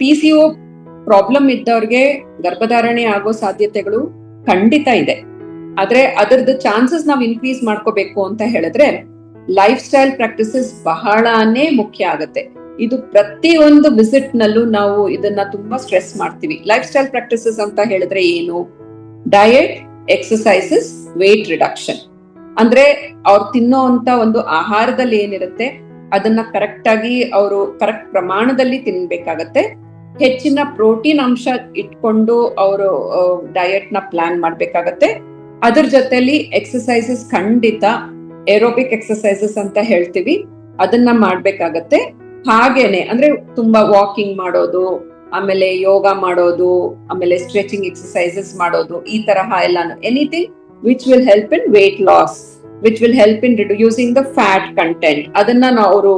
PCO problem ಇದ್ದವ್ರಿಗೆ ಗರ್ಭಧಾರಣೆ ಆಗೋ ಸಾಧ್ಯತೆಗಳು ಖಂಡಿತ ಇದೆ. ಆದ್ರೆ ಅದರದ್ದು ಚಾನ್ಸಸ್ ನಾವು ಇನ್ಕ್ರೀಸ್ ಮಾಡ್ಕೋಬೇಕು ಅಂತ ಹೇಳಿದ್ರೆ ಲೈಫ್ ಸ್ಟೈಲ್ ಪ್ರಾಕ್ಟೀಸಸ್ ಬಹಳನೇ ಮುಖ್ಯ ಆಗುತ್ತೆ. ಇದು ಪ್ರತಿಯೊಂದು ವಿಸಿಟ್ ನಲ್ಲೂ ನಾವು ಇದನ್ನ ತುಂಬಾ ಸ್ಟ್ರೆಸ್ ಮಾಡ್ತೀವಿ. ಲೈಫ್ ಸ್ಟೈಲ್ ಪ್ರಾಕ್ಟೀಸಸ್ ಅಂತ ಹೇಳಿದ್ರೆ ಏನು? Diet, exercises, wait reduction. ಅಂದ್ರೆ ಅವ್ರು ತಿನ್ನೋ ಅಂತ ಒಂದು ಆಹಾರದಲ್ಲಿ ಏನಿರುತ್ತೆ ಅದನ್ನ ಕರೆಕ್ಟ್ ಆಗಿ ಅವರು ಕರೆಕ್ಟ್ ಪ್ರಮಾಣದಲ್ಲಿ ತಿನ್ಬೇಕಾಗತ್ತೆ. ಹೆಚ್ಚಿನ ಪ್ರೋಟೀನ್ ಅಂಶ ಇಟ್ಕೊಂಡು ಅವರು ಡಯಟ್ ನ ಪ್ಲಾನ್ ಮಾಡ್ಬೇಕಾಗತ್ತೆ. ಅದ್ರ ಜೊತೆಲಿ ಎಕ್ಸಸೈಸಸ್ ಖಂಡಿತ ಏರೋಬಿಕ್ ಎಕ್ಸಸೈಸಸ್ ಅಂತ ಹೇಳ್ತೀವಿ, ಅದನ್ನ ಮಾಡ್ಬೇಕಾಗತ್ತೆ. ಹಾಗೇನೆ ಅಂದ್ರೆ ತುಂಬಾ ವಾಕಿಂಗ್ ಮಾಡೋದು, ಆಮೇಲೆ ಯೋಗ ಮಾಡೋದು, ಆಮೇಲೆ ಸ್ಟ್ರೆಚಿಂಗ್ ಎಕ್ಸಸೈಸಸ್ ಮಾಡೋದು, ಈ ತರಹ ಎಲ್ಲಾನು anything which will help in weight loss, which will help in reducing the fat content, ಅದನ್ನ ಅವರು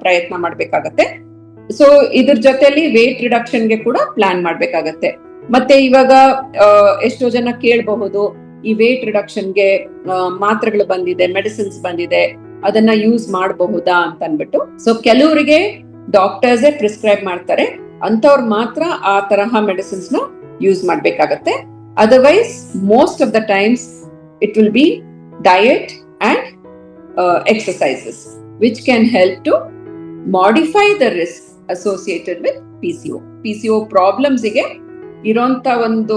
ಪ್ರಯತ್ನ ಮಾಡ್ಬೇಕಾಗತ್ತೆ. ಸೊ ಇದ್ರ ಜೊತೆಲಿ ವೇಟ್ ರಿಡಕ್ಷನ್ಗೆ ಕೂಡ ಪ್ಲಾನ್ ಮಾಡ್ಬೇಕಾಗತ್ತೆ. ಮತ್ತೆ ಇವಾಗ ಎಷ್ಟೋ ಜನ ಕೇಳಬಹುದು, ಈ ವೇಟ್ ರಿಡಕ್ಷನ್ಗೆ ಮಾತ್ರೆಗಳು ಬಂದಿದೆ, ಮೆಡಿಸಿನ್ಸ್ ಬಂದಿದೆ, ಅದನ್ನ ಯೂಸ್ ಮಾಡಬಹುದಾ ಅಂತ ಅನ್ಬಿಟ್ಟು. ಸೊ ಕೆಲವರಿಗೆ ಡಾಕ್ಟರ್ಸೇ ಪ್ರಿಸ್ಕ್ರೈಬ್ ಮಾಡ್ತಾರೆ, ಅಂತವ್ರು ಮಾತ್ರ ಆ ತರಹ ಮೆಡಿಸಿನ್ಸ್ ನ ಯೂಸ್ ಮಾಡ್ಬೇಕಾಗತ್ತೆ. Otherwise most of the times it will be diet and exercises which can help to modify the risk associated with PCO. PCO problems ಗೆ ಇರೋಂತ ಒಂದು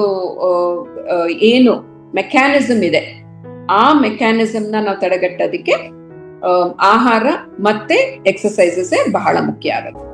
ಏನು ಮೆಕ್ಯಾನಿಸಮ್ ಇದೆ, ಆ ಮೆಕ್ಯಾನಿಸಮ್ ನಾವು ತಡೆಗಟ್ಟೋದಕ್ಕೆ ಆಹಾರ ಮತ್ತೆ ಎಕ್ಸಸೈಸಸ್ ಬಹಳ ಮುಖ್ಯ ಆಗುತ್ತೆ.